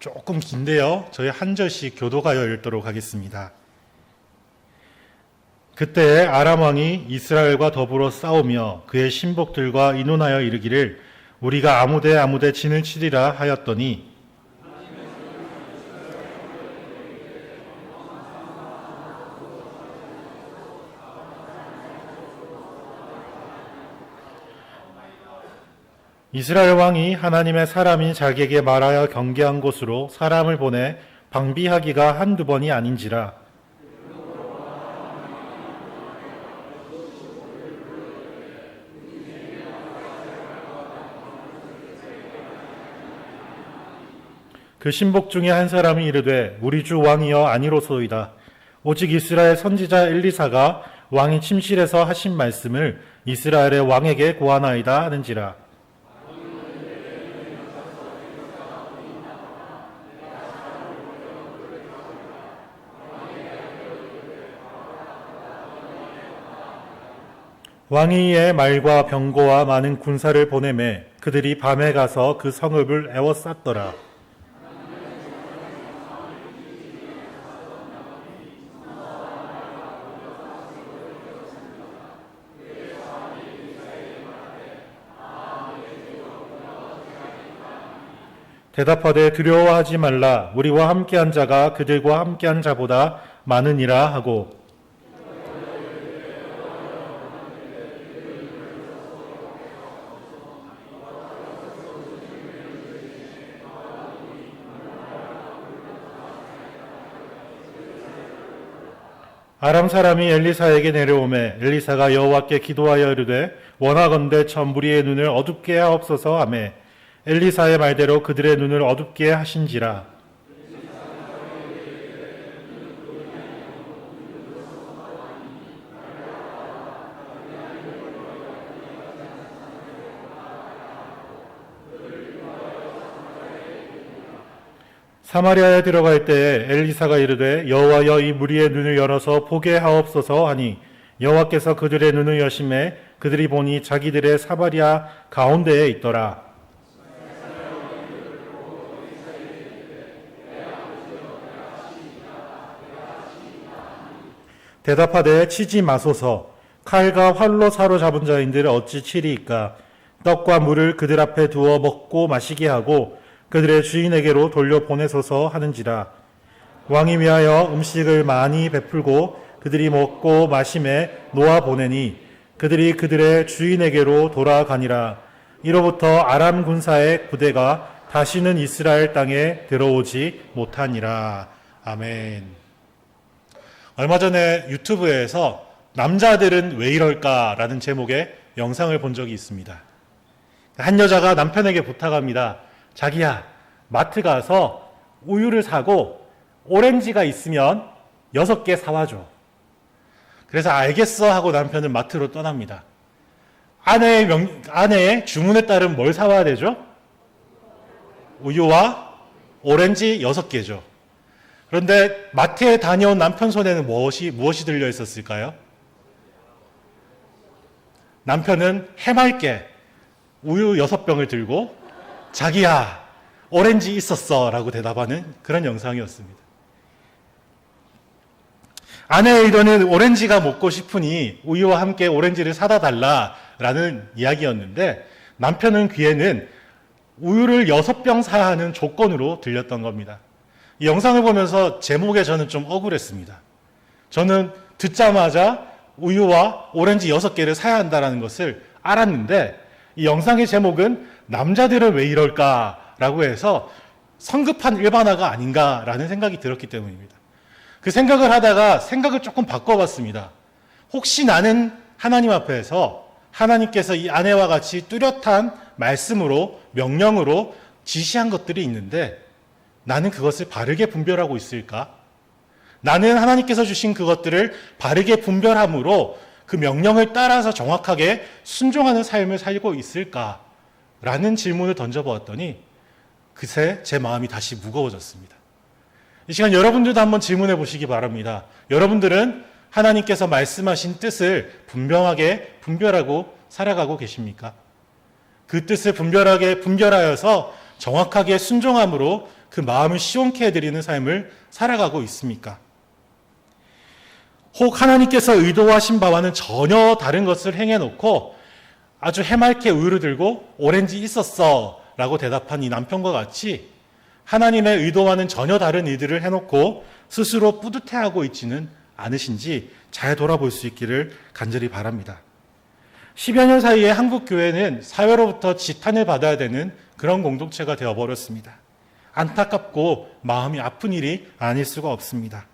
조금 긴데요. 저희 한 절씩 교도가여 읽도록 하겠습니다. 그때 아람 왕이 이스라엘과 더불어 싸우며 그의 신복들과 의논하여 이르기를 우리가 아무데 진을 치리라 하였더니 이스라엘 왕이 하나님의 사람이 자기에게 말하여 경계한 곳으로 사람을 보내 방비하기가 한두 번이 아닌지라. 그 신복 중에 한 사람이 이르되 우리 주 왕이여 아니로소이다. 오직 이스라엘 선지자 엘리사가 왕이 침실에서 하신 말씀을 이스라엘의 왕에게 고하나이다 하는지라. 왕이 이에 말과 병거와 많은 군사를 보내매 그들이 밤에 가서 그 성읍을 에워쌌더라. 대답하되 두려워하지 말라. 우리와 함께한 자가 그들과 함께한 자보다 많으니라 하고 아람 사람이 엘리사에게 내려오매 엘리사가 여호와께 기도하여 이르되 원하건대 저 무리의 눈을 어둡게 하옵소서 하매 엘리사의 말대로 그들의 눈을 어둡게 하신지라. 사마리아에 들어갈 때에 엘리사가 이르되 여호와여 이 무리의 눈을 열어서 보게 하옵소서 하니 여호와께서 그들의 눈을 여심해 그들이 보니 자기들의 사마리아 가운데에 있더라. 대답하되 치지 마소서. 칼과 활로 사로잡은 자인들 어찌 치리이까. 떡과 물을 그들 앞에 두어 먹고 마시게 하고 그들의 주인에게로 돌려보내소서 하는지라. 왕이 위하여 음식을 많이 베풀고 그들이 먹고 마심에 놓아 보내니 그들이 그들의 주인에게로 돌아가니라. 이로부터 아람 군사의 부대가 다시는 이스라엘 땅에 들어오지 못하니라. 아멘. 얼마 전에 유튜브에서 남자들은 왜 이럴까라는 제목의 영상을 본 적이 있습니다. 한 여자가 남편에게 부탁합니다. 자기야, 마트 가서 우유를 사고 오렌지가 있으면 6개 사와줘. 그래서 알겠어 하고 남편은 마트로 떠납니다. 아내의 주문에 따른 뭘 사와야 되죠? 우유와 오렌지 6개죠. 그런데 마트에 다녀온 남편 손에는 무엇이 들려 있었을까요? 남편은 해맑게 우유 6병을 들고 자기야, 오렌지 있었어 라고 대답하는 그런 영상이었습니다. 아내의 의도는 오렌지가 먹고 싶으니 우유와 함께 오렌지를 사다 달라라는 이야기였는데 남편은 귀에는 우유를 6병 사야 하는 조건으로 들렸던 겁니다. 이 영상을 보면서 제목에 저는 좀 억울했습니다. 저는 듣자마자 우유와 오렌지 6개를 사야 한다는 것을 알았는데 이 영상의 제목은 남자들은 왜 이럴까라고 해서 성급한 일반화가 아닌가라는 생각이 들었기 때문입니다. 그 생각을 하다가 생각을 조금 바꿔봤습니다. 혹시 나는 하나님 앞에서 하나님께서 이 아내와 같이 뚜렷한 말씀으로 명령으로 지시한 것들이 있는데 나는 그것을 바르게 분별하고 있을까? 나는 하나님께서 주신 그것들을 바르게 분별함으로 그 명령을 따라서 정확하게 순종하는 삶을 살고 있을까? 라는 질문을 던져보았더니 그새 제 마음이 다시 무거워졌습니다. 이 시간 여러분들도 한번 질문해 보시기 바랍니다. 여러분들은 하나님께서 말씀하신 뜻을 분명하게 분별하고 살아가고 계십니까? 그 뜻을 분별하게 분별하여서 정확하게 순종함으로 그 마음을 시원케 해드리는 삶을 살아가고 있습니까? 혹 하나님께서 의도하신 바와는 전혀 다른 것을 행해놓고 아주 해맑게 우유를 들고 오렌지 있었어 라고 대답한 이 남편과 같이 하나님의 의도와는 전혀 다른 일들을 해놓고 스스로 뿌듯해하고 있지는 않으신지 잘 돌아볼 수 있기를 간절히 바랍니다. 10여 년 사이에 한국 교회는 사회로부터 지탄을 받아야 되는 그런 공동체가 되어버렸습니다. 안타깝고 마음이 아픈 일이 아닐 수가 없습니다.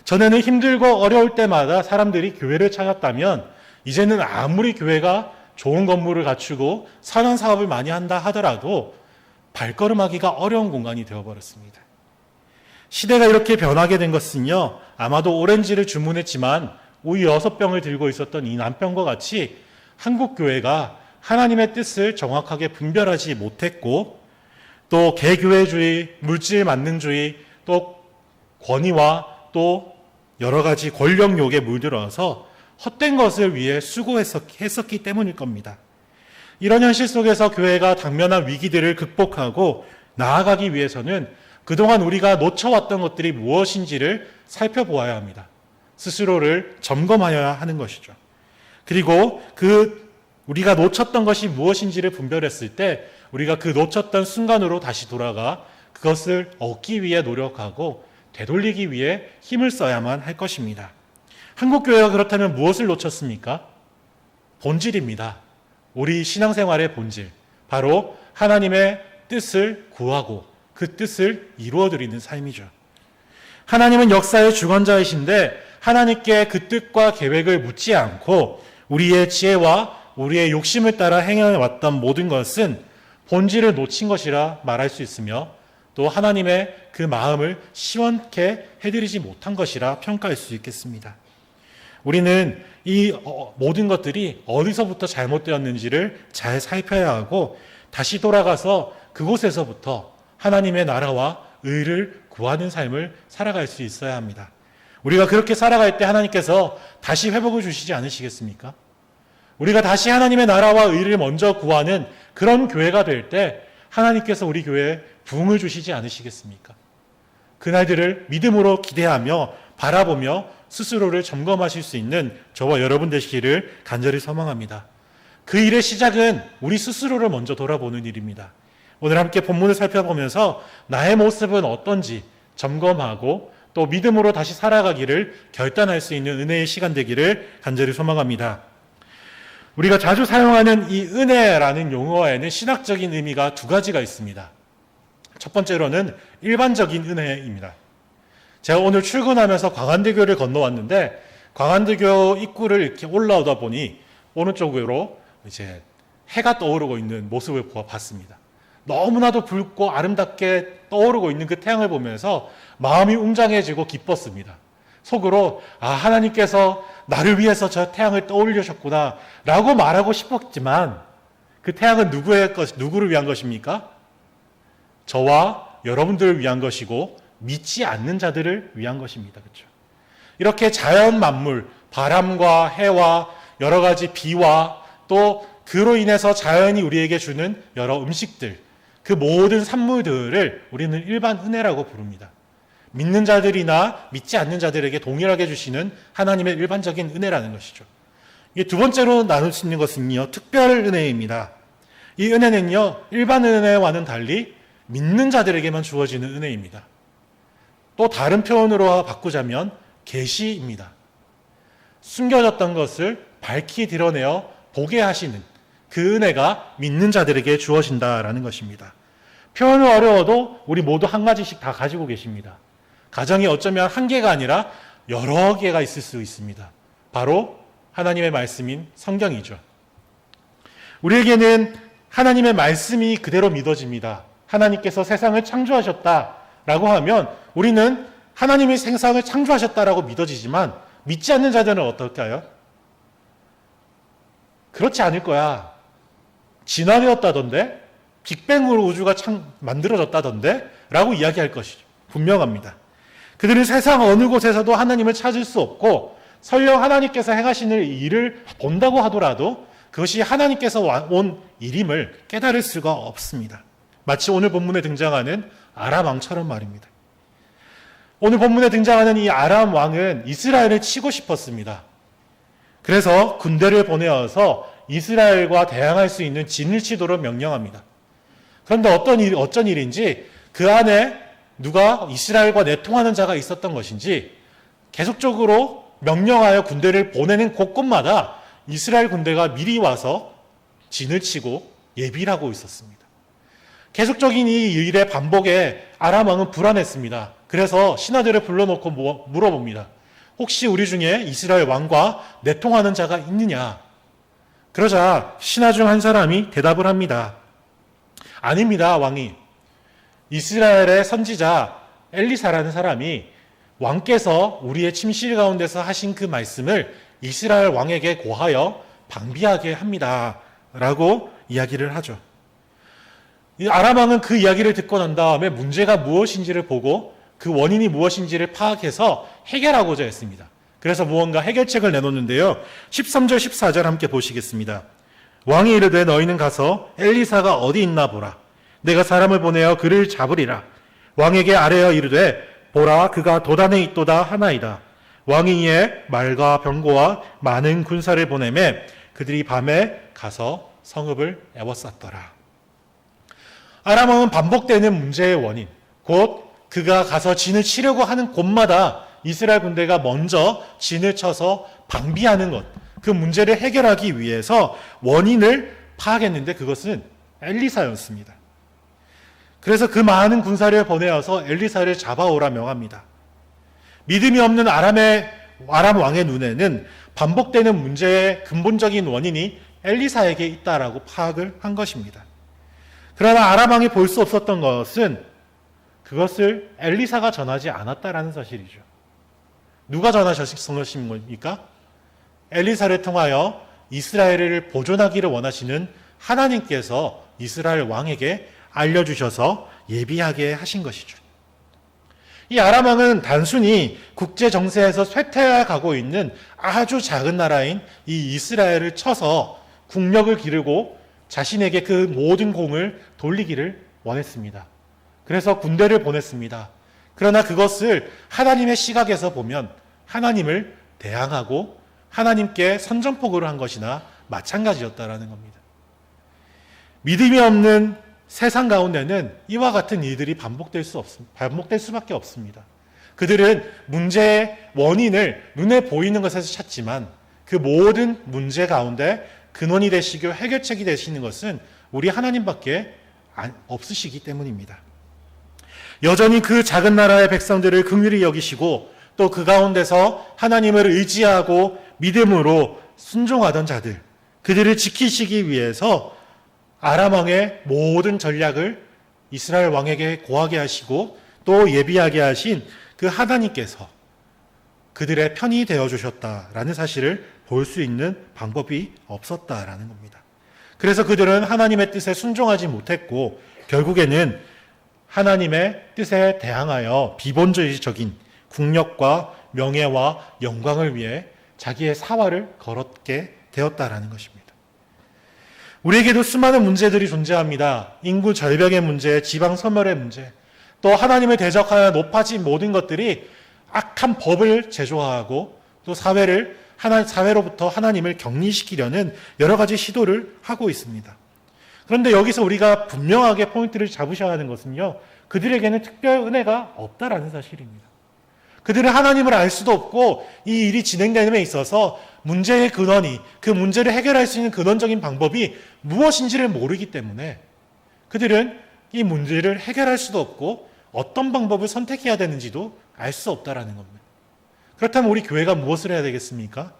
전에는 힘들고 어려울 때마다 사람들이 교회를 찾았다면 이제는 아무리 교회가 좋은 건물을 갖추고 선한 사업을 많이 한다 하더라도 발걸음하기가 어려운 공간이 되어버렸습니다. 시대가 이렇게 변하게 된 것은요, 아마도 오렌지를 주문했지만 우유 6병을 들고 있었던 이 남편과 같이 한국 교회가 하나님의 뜻을 정확하게 분별하지 못했고 또 개교회주의, 물질 만능주의, 또 권위와 또 여러 가지 권력욕에 물들어서 헛된 것을 위해 수고했었기 때문일 겁니다. 이런 현실 속에서 교회가 당면한 위기들을 극복하고 나아가기 위해서는 그동안 우리가 놓쳐왔던 것들이 무엇인지를 살펴보아야 합니다. 스스로를 점검하여야 하는 것이죠. 그리고 우리가 놓쳤던 것이 무엇인지를 분별했을 때 우리가 그 놓쳤던 순간으로 다시 돌아가 그것을 얻기 위해 노력하고 되돌리기 위해 힘을 써야만 할 것입니다. 한국교회가 그렇다면 무엇을 놓쳤습니까? 본질입니다. 우리 신앙생활의 본질. 바로 하나님의 뜻을 구하고 그 뜻을 이루어드리는 삶이죠. 하나님은 역사의 주관자이신데 하나님께 그 뜻과 계획을 묻지 않고 우리의 지혜와 우리의 욕심을 따라 행해왔던 모든 것은 본질을 놓친 것이라 말할 수 있으며 또 하나님의 그 마음을 시원케 해드리지 못한 것이라 평가할 수 있겠습니다. 우리는 이 모든 것들이 어디서부터 잘못되었는지를 잘 살펴야 하고 다시 돌아가서 그곳에서부터 하나님의 나라와 의를 구하는 삶을 살아갈 수 있어야 합니다. 우리가 그렇게 살아갈 때 하나님께서 다시 회복을 주시지 않으시겠습니까? 우리가 다시 하나님의 나라와 의를 먼저 구하는 그런 교회가 될 때 하나님께서 우리 교회에 부흥을 주시지 않으시겠습니까? 그날들을 믿음으로 기대하며 바라보며 스스로를 점검하실 수 있는 저와 여러분 되시기를 간절히 소망합니다. 그 일의 시작은 우리 스스로를 먼저 돌아보는 일입니다. 오늘 함께 본문을 살펴보면서 나의 모습은 어떤지 점검하고 또 믿음으로 다시 살아가기를 결단할 수 있는 은혜의 시간 되기를 간절히 소망합니다. 우리가 자주 사용하는 이 은혜라는 용어에는 신학적인 의미가 두 가지가 있습니다. 첫 번째로는 일반적인 은혜입니다. 제가 오늘 출근하면서 광안대교를 건너왔는데 광안대교 입구를 이렇게 올라오다 보니 오른쪽으로 이제 해가 떠오르고 있는 모습을 봤습니다. 너무나도 붉고 아름답게 떠오르고 있는 그 태양을 보면서 마음이 웅장해지고 기뻤습니다. 속으로 하나님께서 나를 위해서 저 태양을 떠올리셨구나 라고 말하고 싶었지만 그 태양은 누구를 위한 것입니까? 저와 여러분들을 위한 것이고 믿지 않는 자들을 위한 것입니다. 그렇죠? 이렇게 자연 만물, 바람과 해와 여러 가지 비와 또 그로 인해서 자연이 우리에게 주는 여러 음식들, 그 모든 산물들을 우리는 일반 은혜라고 부릅니다. 믿는 자들이나 믿지 않는 자들에게 동일하게 주시는 하나님의 일반적인 은혜라는 것이죠. 이게 두 번째로 나눌 수 있는 것은요, 특별 은혜입니다. 이 은혜는요, 일반 은혜와는 달리 믿는 자들에게만 주어지는 은혜입니다. 또 다른 표현으로 바꾸자면 계시입니다. 숨겨졌던 것을 밝히 드러내어 보게 하시는 그 은혜가 믿는 자들에게 주어진다라는 것입니다. 표현은 어려워도 우리 모두 한 가지씩 다 가지고 계십니다. 가정이 어쩌면 한 개가 아니라 여러 개가 있을 수 있습니다. 바로 하나님의 말씀인 성경이죠. 우리에게는 하나님의 말씀이 그대로 믿어집니다. 하나님께서 세상을 창조하셨다라고 하면 우리는 하나님이 세상을 창조하셨다라고 믿어지지만 믿지 않는 자들은 어떨까요? 그렇지 않을 거야. 진화되었다던데? 빅뱅으로 우주가 만들어졌다던데? 라고 이야기할 것이죠. 분명합니다. 그들은 세상 어느 곳에서도 하나님을 찾을 수 없고 설령 하나님께서 행하시는 일을 본다고 하더라도 그것이 하나님께서 온 일임을 깨달을 수가 없습니다. 마치 오늘 본문에 등장하는 아람 왕처럼 말입니다. 오늘 본문에 등장하는 이 아람 왕은 이스라엘을 치고 싶었습니다. 그래서 군대를 보내어서 이스라엘과 대항할 수 있는 진을 치도록 명령합니다. 그런데 어쩐 일인지 그 안에 누가 이스라엘과 내통하는 자가 있었던 것인지 계속적으로 명령하여 군대를 보내는 곳곳마다 이스라엘 군대가 미리 와서 진을 치고 예비를 하고 있었습니다. 계속적인 이 일의 반복에 아람 왕은 불안했습니다. 그래서 신하들을 불러놓고 물어봅니다. 혹시 우리 중에 이스라엘 왕과 내통하는 자가 있느냐? 그러자 신하 중 한 사람이 대답을 합니다. 아닙니다, 왕이. 이스라엘의 선지자 엘리사라는 사람이 왕께서 우리의 침실 가운데서 하신 그 말씀을 이스라엘 왕에게 고하여 방비하게 합니다. 라고 이야기를 하죠. 이 아람 왕은 그 이야기를 듣고 난 다음에 문제가 무엇인지를 보고 그 원인이 무엇인지를 파악해서 해결하고자 했습니다. 그래서 무언가 해결책을 내놓는데요. 13절 14절 함께 보시겠습니다. 왕이 이르되 너희는 가서 엘리사가 어디 있나 보라. 내가 사람을 보내어 그를 잡으리라. 왕에게 아뢰어 이르되 보라 그가 도단에 있도다 하나이다. 왕이 이에 말과 병거와 많은 군사를 보내매 그들이 밤에 가서 성읍을 에워쌌더라. 아람 왕은 반복되는 문제의 원인, 곧 그가 가서 진을 치려고 하는 곳마다 이스라엘 군대가 먼저 진을 쳐서 방비하는 것, 그 문제를 해결하기 위해서 원인을 파악했는데 그것은 엘리사였습니다. 그래서 그 많은 군사를 보내어서 엘리사를 잡아오라 명합니다. 믿음이 없는 아람 왕의 눈에는 반복되는 문제의 근본적인 원인이 엘리사에게 있다라고 파악을 한 것입니다. 그러나 아람 왕이 볼 수 없었던 것은 그것을 엘리사가 전하지 않았다라는 사실이죠. 누가 전하신 것입니까? 엘리사를 통하여 이스라엘을 보존하기를 원하시는 하나님께서 이스라엘 왕에게 알려주셔서 예비하게 하신 것이죠. 이 아람 왕은 단순히 국제 정세에서 쇠퇴해 가고 있는 아주 작은 나라인 이 이스라엘을 쳐서 국력을 기르고 자신에게 그 모든 공을 돌리기를 원했습니다. 그래서 군대를 보냈습니다. 그러나 그것을 하나님의 시각에서 보면 하나님을 대항하고 하나님께 선전포고를 한 것이나 마찬가지였다라는 겁니다. 믿음이 없는 세상 가운데는 이와 같은 일들이 반복될 수밖에 없습니다. 그들은 문제의 원인을 눈에 보이는 것에서 찾지만 그 모든 문제 가운데 근원이 되시고 해결책이 되시는 것은 우리 하나님밖에 없으시기 때문입니다. 여전히 그 작은 나라의 백성들을 긍휼히 여기시고 또 그 가운데서 하나님을 의지하고 믿음으로 순종하던 자들, 그들을 지키시기 위해서 아람 왕의 모든 전략을 이스라엘 왕에게 고하게 하시고 또 예비하게 하신 그 하나님께서 그들의 편이 되어 주셨다라는 사실을 볼 수 있는 방법이 없었다라는 겁니다. 그래서 그들은 하나님의 뜻에 순종하지 못했고 결국에는 하나님의 뜻에 대항하여 비본질적인 국력과 명예와 영광을 위해 자기의 사활을 걸었게 되었다라는 것입니다. 우리에게도 수많은 문제들이 존재합니다. 인구 절벽의 문제, 지방 소멸의 문제, 또 하나님을 대적하여 높아진 모든 것들이 악한 법을 제조하고 또 사회로부터 하나님을 격리시키려는 여러 가지 시도를 하고 있습니다. 그런데 여기서 우리가 분명하게 포인트를 잡으셔야 하는 것은요, 그들에게는 특별 은혜가 없다라는 사실입니다. 그들은 하나님을 알 수도 없고 이 일이 진행됨에 있어서 문제의 근원이, 그 문제를 해결할 수 있는 근원적인 방법이 무엇인지를 모르기 때문에 그들은 이 문제를 해결할 수도 없고 어떤 방법을 선택해야 되는지도 알 수 없다라는 겁니다. 그렇다면 우리 교회가 무엇을 해야 되겠습니까?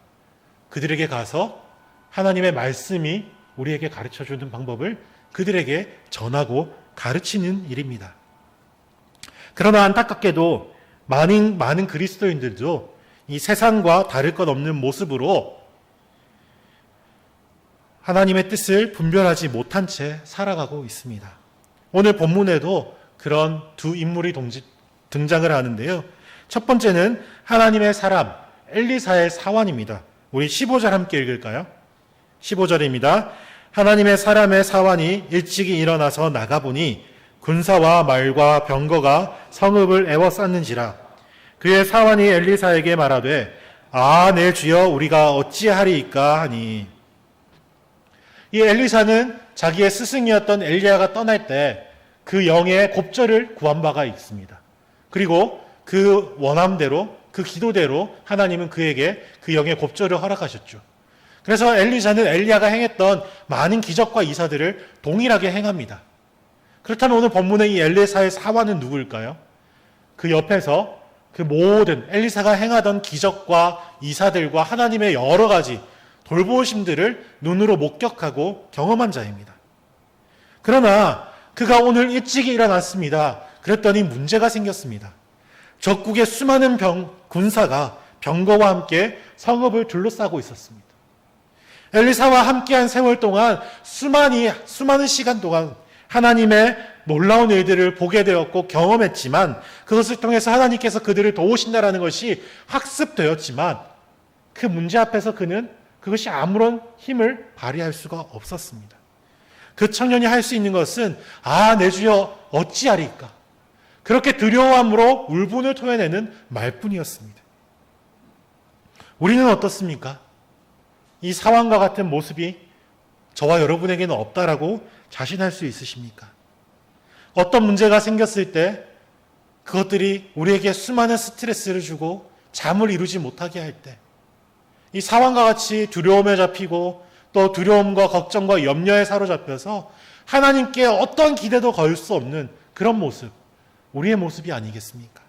그들에게 가서 하나님의 말씀이 우리에게 가르쳐주는 방법을 그들에게 전하고 가르치는 일입니다. 그러나 안타깝게도 많은 그리스도인들도 이 세상과 다를 것 없는 모습으로 하나님의 뜻을 분별하지 못한 채 살아가고 있습니다. 오늘 본문에도 그런 두 인물이 등장을 하는데요. 첫 번째는 하나님의 사람 엘리사의 사환입니다. 우리 15절 함께 읽을까요? 15절입니다. 하나님의 사람의 사환이 일찍이 일어나서 나가보니 군사와 말과 병거가 성읍을 에워쌌는지라. 그의 사환이 엘리사에게 말하되 내 주여 우리가 어찌하리이까 하니. 이 엘리사는 자기의 스승이었던 엘리야가 떠날 때 그 영의 곱절을 구한 바가 있습니다. 그리고 그 원함대로, 그 기도대로 하나님은 그에게 그 영의 곱절을 허락하셨죠. 그래서 엘리사는 엘리야가 행했던 많은 기적과 이사들을 동일하게 행합니다. 그렇다면 오늘 본문의 이 엘리사의 사환은 누구일까요? 그 옆에서 그 모든 엘리사가 행하던 기적과 이사들과 하나님의 여러 가지 돌보심들을 눈으로 목격하고 경험한 자입니다. 그러나 그가 오늘 일찍 일어났습니다. 그랬더니 문제가 생겼습니다. 적국의 수많은 군사가 병거와 함께 성읍을 둘러싸고 있었습니다. 엘리사와 함께한 세월 동안 수많은 시간 동안 하나님의 놀라운 일들을 보게 되었고 경험했지만 그것을 통해서 하나님께서 그들을 도우신다라는 것이 학습되었지만 그 문제 앞에서 그는 그것이 아무런 힘을 발휘할 수가 없었습니다. 그 청년이 할 수 있는 것은 내 주여 어찌하리까? 그렇게 두려워함으로 울분을 토해내는 말뿐이었습니다. 우리는 어떻습니까? 이 상황과 같은 모습이 저와 여러분에게는 없다라고 자신할 수 있으십니까? 어떤 문제가 생겼을 때 그것들이 우리에게 수많은 스트레스를 주고 잠을 이루지 못하게 할 때 이 상황과 같이 두려움에 잡히고 또 두려움과 걱정과 염려에 사로잡혀서 하나님께 어떤 기대도 걸 수 없는 그런 모습, 우리의 모습이 아니겠습니까?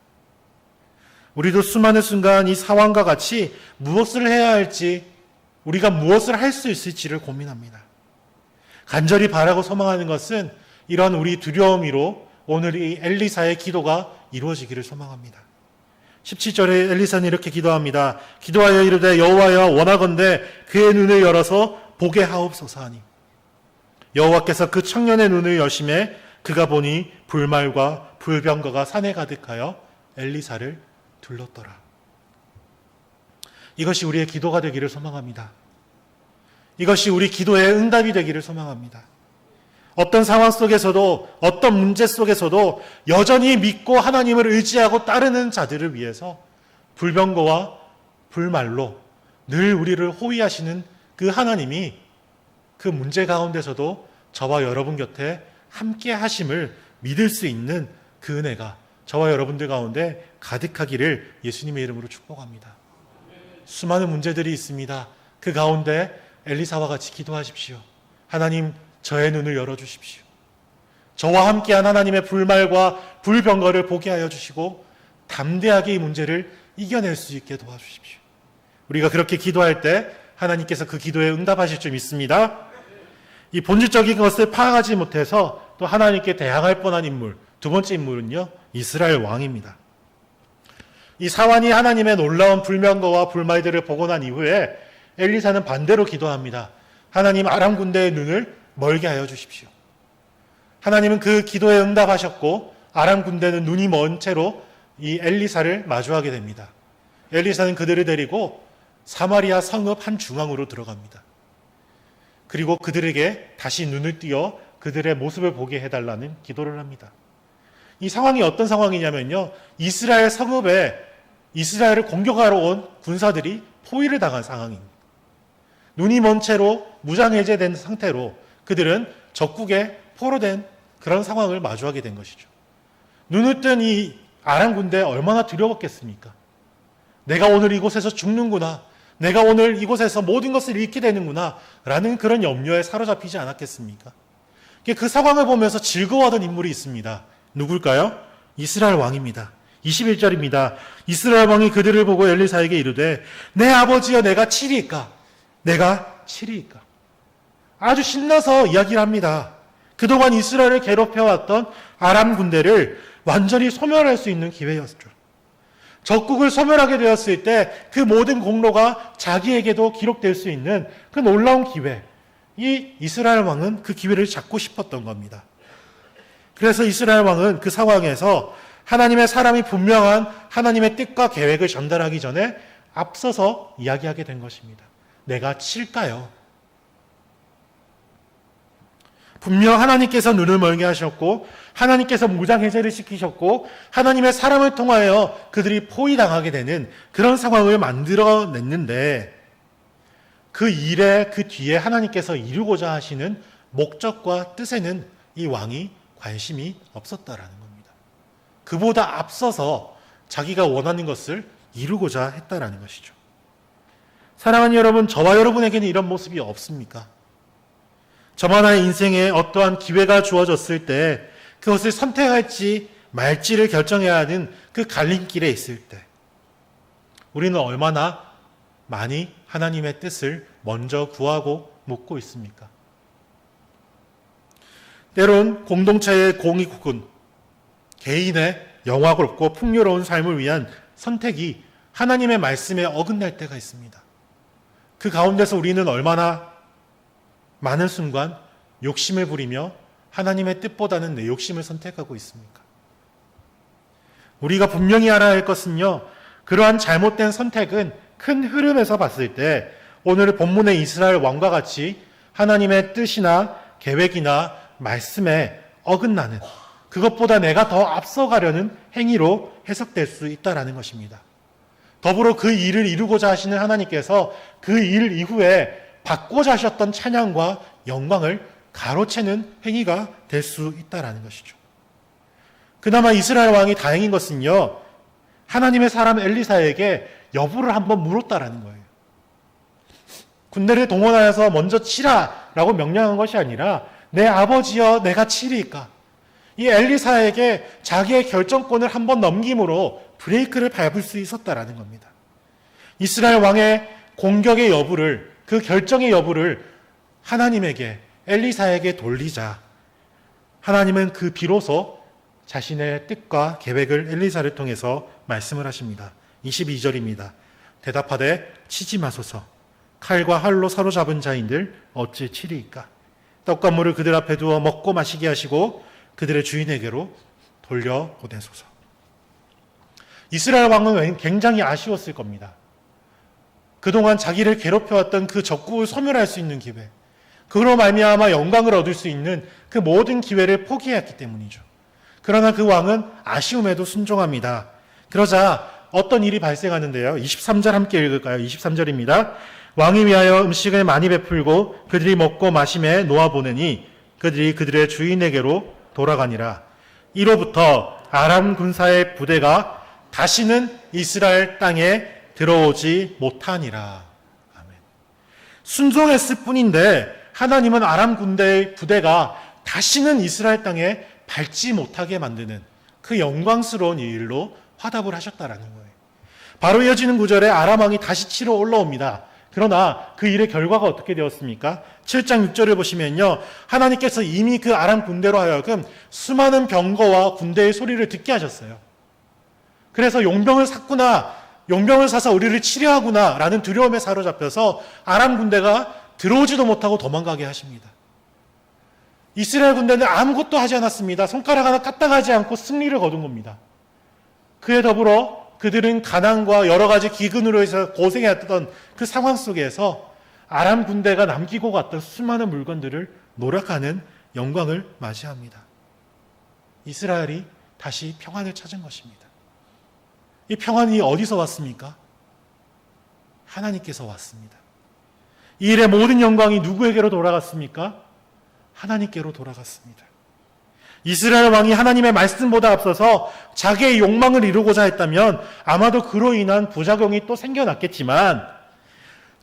우리도 수많은 순간 이 상황과 같이 무엇을 해야 할지, 우리가 무엇을 할 수 있을지를 고민합니다. 간절히 바라고 소망하는 것은 이런 우리 두려움으로 오늘 이 엘리사의 기도가 이루어지기를 소망합니다. 17절에 엘리사는 이렇게 기도합니다. 기도하여 이르되 여호와여 원하건대 그의 눈을 열어서 보게 하옵소서 하니. 여호와께서 그 청년의 눈을 여심해 그가 보니 불말과 불병거가 산에 가득하여 엘리사를 둘렀더라. 이것이 우리의 기도가 되기를 소망합니다. 이것이 우리 기도의 응답이 되기를 소망합니다. 어떤 상황 속에서도 어떤 문제 속에서도 여전히 믿고 하나님을 의지하고 따르는 자들을 위해서 불병거와 불말로 늘 우리를 호위하시는 그 하나님이 그 문제 가운데서도 저와 여러분 곁에 함께 하심을 믿을 수 있는 그 은혜가 저와 여러분들 가운데 가득하기를 예수님의 이름으로 축복합니다. 수많은 문제들이 있습니다. 그 가운데 엘리사와 같이 기도하십시오. 하나님, 저의 눈을 열어주십시오. 저와 함께한 하나님의 불말과 불병거를 보게 하여 주시고 담대하게 이 문제를 이겨낼 수 있게 도와주십시오. 우리가 그렇게 기도할 때 하나님께서 그 기도에 응답하실 줄 믿습니다. 이 본질적인 것을 파악하지 못해서 또 하나님께 대항할 뻔한 인물, 두 번째 인물은요, 이스라엘 왕입니다. 이 사환이 하나님의 놀라운 불명거와 불말들을 보고 난 이후에 엘리사는 반대로 기도합니다. 하나님, 아람 군대의 눈을 멀게 하여 주십시오. 하나님은 그 기도에 응답하셨고 아람 군대는 눈이 먼 채로 이 엘리사를 마주하게 됩니다. 엘리사는 그들을 데리고 사마리아 성읍 한 중앙으로 들어갑니다. 그리고 그들에게 다시 눈을 띄어 그들의 모습을 보게 해달라는 기도를 합니다. 이 상황이 어떤 상황이냐면요, 이스라엘 성읍에 이스라엘을 공격하러 온 군사들이 포위를 당한 상황입니다. 눈이 먼 채로 무장해제된 상태로 그들은 적국에 포로된 그런 상황을 마주하게 된 것이죠. 눈을 뜬 이 아람 군대 얼마나 두려웠겠습니까? 내가 오늘 이곳에서 죽는구나. 내가 오늘 이곳에서 모든 것을 잃게 되는구나. 라는 그런 염려에 사로잡히지 않았겠습니까? 그 상황을 보면서 즐거워하던 인물이 있습니다. 누굴까요? 이스라엘 왕입니다. 21절입니다. 이스라엘 왕이 그들을 보고 엘리사에게 이르되 내 아버지여 내가 치리이까? 내가 치리이까? 아주 신나서 이야기를 합니다. 그동안 이스라엘을 괴롭혀왔던 아람 군대를 완전히 소멸할 수 있는 기회였죠. 적국을 소멸하게 되었을 때 그 모든 공로가 자기에게도 기록될 수 있는 그 놀라운 기회. 이 이스라엘 왕은 그 기회를 잡고 싶었던 겁니다. 그래서 이스라엘 왕은 그 상황에서 하나님의 사람이 분명한 하나님의 뜻과 계획을 전달하기 전에 앞서서 이야기하게 된 것입니다. 내가 칠까요? 분명 하나님께서 눈을 멀게 하셨고 하나님께서 무장해제를 시키셨고 하나님의 사람을 통하여 그들이 포위당하게 되는 그런 상황을 만들어냈는데 그 일에 그 뒤에 하나님께서 이루고자 하시는 목적과 뜻에는 이 왕이 관심이 없었다라는 겁니다. 그보다 앞서서 자기가 원하는 것을 이루고자 했다라는 것이죠. 사랑하는 여러분, 저와 여러분에게는 이런 모습이 없습니까? 저만의 인생에 어떠한 기회가 주어졌을 때 그것을 선택할지 말지를 결정해야 하는 그 갈림길에 있을 때 우리는 얼마나 많이 하나님의 뜻을 먼저 구하고 묻고 있습니까? 때론 공동체의 공익 개인의 영화롭고 풍요로운 삶을 위한 선택이 하나님의 말씀에 어긋날 때가 있습니다. 그 가운데서 우리는 얼마나 많은 순간 욕심을 부리며 하나님의 뜻보다는 내 욕심을 선택하고 있습니까? 우리가 분명히 알아야 할 것은요, 그러한 잘못된 선택은 큰 흐름에서 봤을 때 오늘 본문의 이스라엘 왕과 같이 하나님의 뜻이나 계획이나 말씀에 어긋나는, 그것보다 내가 더 앞서가려는 행위로 해석될 수 있다는 것입니다. 더불어 그 일을 이루고자 하시는 하나님께서 그 일 이후에 받고자 하셨던 찬양과 영광을 가로채는 행위가 될 수 있다는 것이죠. 그나마 이스라엘 왕이 다행인 것은요, 하나님의 사람 엘리사에게 여부를 한번 물었다라는 거예요. 군대를 동원하여서 먼저 치라라고 명령한 것이 아니라 내 아버지여 내가 치리이까. 이 엘리사에게 자기의 결정권을 한번 넘김으로 브레이크를 밟을 수 있었다라는 겁니다. 이스라엘 왕의 공격의 여부를, 그 결정의 여부를 하나님에게, 엘리사에게 돌리자 하나님은 그 비로소 자신의 뜻과 계획을 엘리사를 통해서 말씀을 하십니다. 22절입니다. 대답하되 치지 마소서. 칼과 활로 사로잡은 자인들 어찌 치리이까. 떡과 물을 그들 앞에 두어 먹고 마시게 하시고 그들의 주인에게로 돌려보내소서. 이스라엘 왕은 굉장히 아쉬웠을 겁니다. 그동안 자기를 괴롭혀왔던 그 적국을 소멸할 수 있는 기회, 그로 말미암아 영광을 얻을 수 있는 그 모든 기회를 포기했기 때문이죠. 그러나 그 왕은 아쉬움에도 순종합니다. 그러자 어떤 일이 발생하는데요. 23절 함께 읽을까요? 23절입니다. 왕이 위하여 음식을 많이 베풀고 그들이 먹고 마심에 놓아보내니 그들이 그들의 주인에게로 돌아가니라. 이로부터 아람 군사의 부대가 다시는 이스라엘 땅에 들어오지 못하니라. 아멘. 순종했을 뿐인데 하나님은 아람 군대의 부대가 다시는 이스라엘 땅에 밟지 못하게 만드는 그 영광스러운 일로 화답을 하셨다라는 거예요. 바로 이어지는 구절에 아람 왕이 다시 치러 올라옵니다. 그러나 그 일의 결과가 어떻게 되었습니까? 7장 6절을 보시면요, 하나님께서 이미 그 아람 군대로 하여금 수많은 병거와 군대의 소리를 듣게 하셨어요. 그래서 용병을 샀구나, 용병을 사서 우리를 치려하구나 라는 두려움에 사로잡혀서 아람 군대가 들어오지도 못하고 도망가게 하십니다. 이스라엘 군대는 아무것도 하지 않았습니다. 손가락 하나 까딱하지 않고 승리를 거둔 겁니다. 그에 더불어 그들은 가난과 여러 가지 기근으로 해서 고생했던 그 상황 속에서 아람 군대가 남기고 갔던 수많은 물건들을 노력하는 영광을 맞이합니다. 이스라엘이 다시 평안을 찾은 것입니다. 이 평안이 어디서 왔습니까? 하나님께서 왔습니다. 이 일의 모든 영광이 누구에게로 돌아갔습니까? 하나님께로 돌아갔습니다. 이스라엘 왕이 하나님의 말씀보다 앞서서 자기의 욕망을 이루고자 했다면 아마도 그로 인한 부작용이 또 생겨났겠지만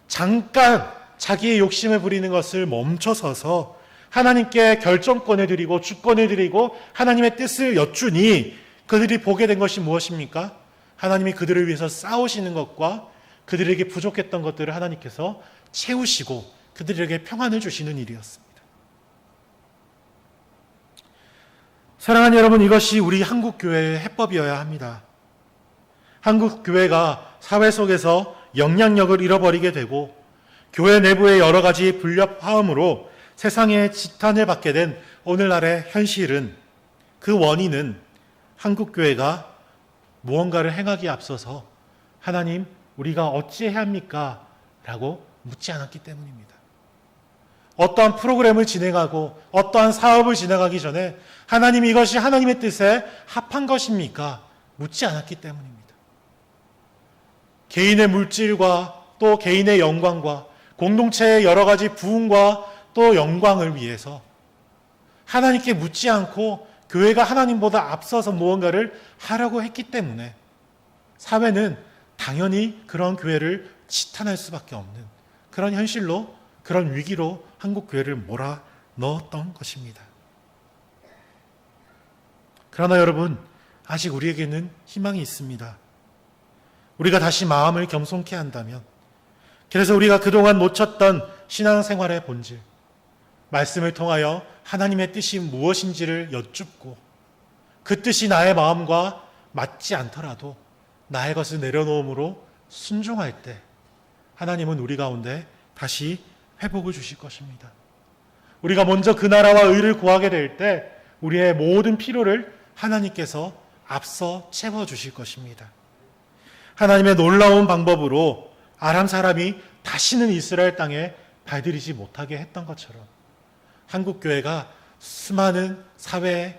잠깐 자기의 욕심을 부리는 것을 멈춰서서 하나님께 결정권을 드리고 주권을 드리고 하나님의 뜻을 여쭈니 그들이 보게 된 것이 무엇입니까? 하나님이 그들을 위해서 싸우시는 것과 그들에게 부족했던 것들을 하나님께서 채우시고 그들에게 평안을 주시는 일이었습니다. 사랑하는 여러분, 이것이 우리 한국교회의 해법이어야 합니다. 한국교회가 사회 속에서 영향력을 잃어버리게 되고 교회 내부의 여러 가지 불협화음으로 세상의 지탄을 받게 된 오늘날의 현실은, 그 원인은 한국교회가 무언가를 행하기에 앞서서 하나님, 우리가 어찌해야 합니까? 라고 묻지 않았기 때문입니다. 어떠한 프로그램을 진행하고 어떠한 사업을 진행하기 전에 하나님 이것이 하나님의 뜻에 합한 것입니까? 묻지 않았기 때문입니다. 개인의 물질과 또 개인의 영광과 공동체의 여러 가지 부흥과 또 영광을 위해서 하나님께 묻지 않고 교회가 하나님보다 앞서서 무언가를 하려고 했기 때문에 사회는 당연히 그런 교회를 지탄할 수밖에 없는 그런 현실로, 그런 위기로 한국 교회를 몰아 넣었던 것입니다. 그러나 여러분, 아직 우리에게는 희망이 있습니다. 우리가 다시 마음을 겸손케 한다면, 그래서 우리가 그동안 놓쳤던 신앙생활의 본질, 말씀을 통하여 하나님의 뜻이 무엇인지를 여쭙고 그 뜻이 나의 마음과 맞지 않더라도 나의 것을 내려놓음으로 순종할 때 하나님은 우리 가운데 다시 회복을 주실 것입니다. 우리가 먼저 그 나라와 의를 구하게 될 때 우리의 모든 필요를 하나님께서 앞서 채워주실 것입니다. 하나님의 놀라운 방법으로 아람 사람이 다시는 이스라엘 땅에 발들이지 못하게 했던 것처럼 한국교회가 수많은 사회의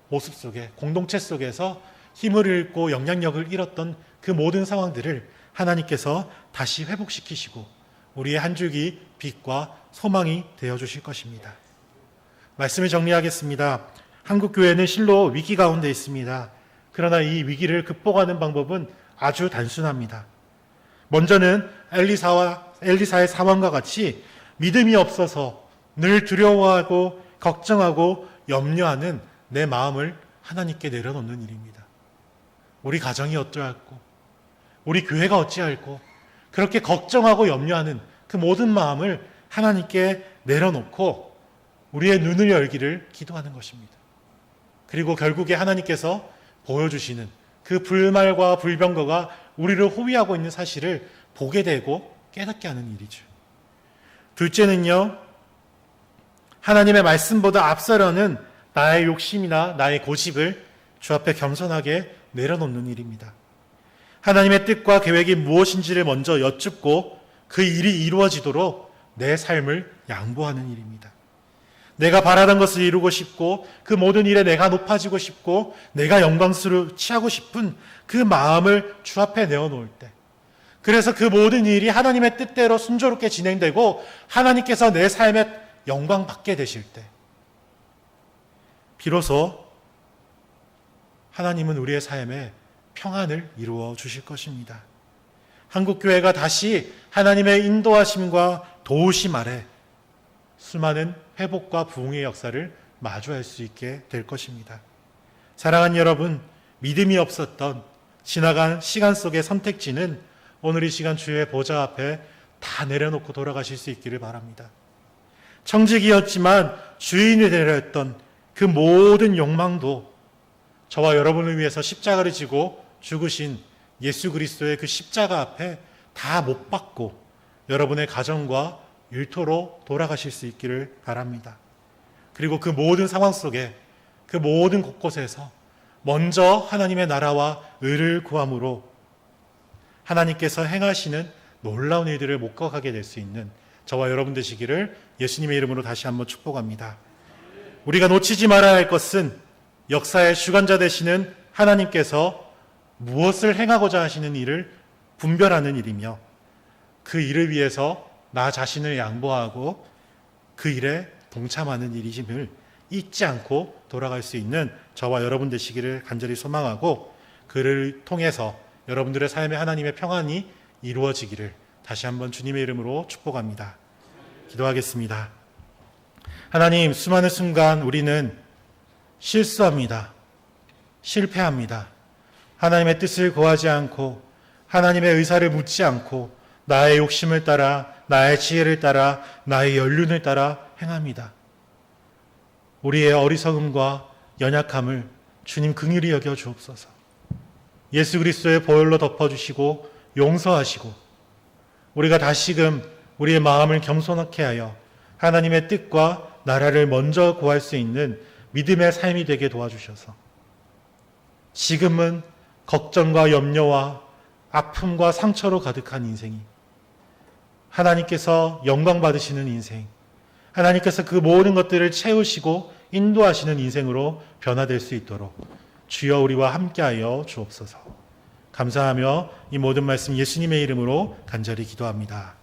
모습 속에, 공동체 속에서 힘을 잃고 영향력을 잃었던 그 모든 상황들을 하나님께서 다시 회복시키시고 우리의 한 줄기 빛과 소망이 되어주실 것입니다. 말씀을 정리하겠습니다. 한국교회는 실로 위기 가운데 있습니다. 그러나 이 위기를 극복하는 방법은 아주 단순합니다. 먼저는 엘리사의 상황과 같이 믿음이 없어서 늘 두려워하고 걱정하고 염려하는 내 마음을 하나님께 내려놓는 일입니다. 우리 가정이 어떠할고 우리 교회가 어찌할고 그렇게 걱정하고 염려하는 그 모든 마음을 하나님께 내려놓고 우리의 눈을 열기를 기도하는 것입니다. 그리고 결국에 하나님께서 보여주시는 그 불말과 불병거가 우리를 호위하고 있는 사실을 보게 되고 깨닫게 하는 일이죠. 둘째는요, 하나님의 말씀보다 앞서려는 나의 욕심이나 나의 고집을 주 앞에 겸손하게 내려놓는 일입니다. 하나님의 뜻과 계획이 무엇인지를 먼저 여쭙고 그 일이 이루어지도록 내 삶을 양보하는 일입니다. 내가 바라던 것을 이루고 싶고 그 모든 일에 내가 높아지고 싶고 내가 영광스러워 취하고 싶은 그 마음을 주 앞에 내어놓을 때, 그래서 그 모든 일이 하나님의 뜻대로 순조롭게 진행되고 하나님께서 내 삶에 영광 받게 되실 때 비로소 하나님은 우리의 삶에 평안을 이루어 주실 것입니다. 한국교회가 다시 하나님의 인도하심과 도우심 아래 수많은 회복과 부흥의 역사를 마주할 수 있게 될 것입니다. 사랑하는 여러분, 믿음이 없었던 지나간 시간 속의 선택지는 오늘 이 시간 주의 보좌 앞에 다 내려놓고 돌아가실 수 있기를 바랍니다. 청직이었지만 주인이 되려 했던 그 모든 욕망도 저와 여러분을 위해서 십자가를 지고 죽으신 예수 그리스도의 그 십자가 앞에 다 못 박고 여러분의 가정과 일터로 돌아가실 수 있기를 바랍니다. 그리고 그 모든 상황 속에 그 모든 곳곳에서 먼저 하나님의 나라와 의를 구함으로 하나님께서 행하시는 놀라운 일들을 목격하게 될 수 있는 저와 여러분 되시기를 예수님의 이름으로 다시 한번 축복합니다. 우리가 놓치지 말아야 할 것은 역사의 주관자 되시는 하나님께서 무엇을 행하고자 하시는 일을 분별하는 일이며 그 일을 위해서 나 자신을 양보하고 그 일에 동참하는 일임을 잊지 않고 돌아갈 수 있는 저와 여러분 되시기를 간절히 소망하고 그를 통해서 여러분들의 삶에 하나님의 평안이 이루어지기를 다시 한번 주님의 이름으로 축복합니다. 기도하겠습니다. 하나님, 수많은 순간 우리는 실수합니다. 실패합니다. 하나님의 뜻을 구하지 않고 하나님의 의사를 묻지 않고 나의 욕심을 따라 나의 지혜를 따라 나의 연륜을 따라 행합니다. 우리의 어리석음과 연약함을 주님 긍휼히 여겨 주옵소서. 예수 그리스도의 보혈로 덮어주시고 용서하시고 우리가 다시금 우리의 마음을 겸손하게 하여 하나님의 뜻과 나라를 먼저 구할 수 있는 믿음의 삶이 되게 도와주셔서 지금은 걱정과 염려와 아픔과 상처로 가득한 인생이 하나님께서 영광 받으시는 인생, 하나님께서 그 모든 것들을 채우시고 인도하시는 인생으로 변화될 수 있도록 주여 우리와 함께하여 주옵소서. 감사하며 이 모든 말씀 예수님의 이름으로 간절히 기도합니다.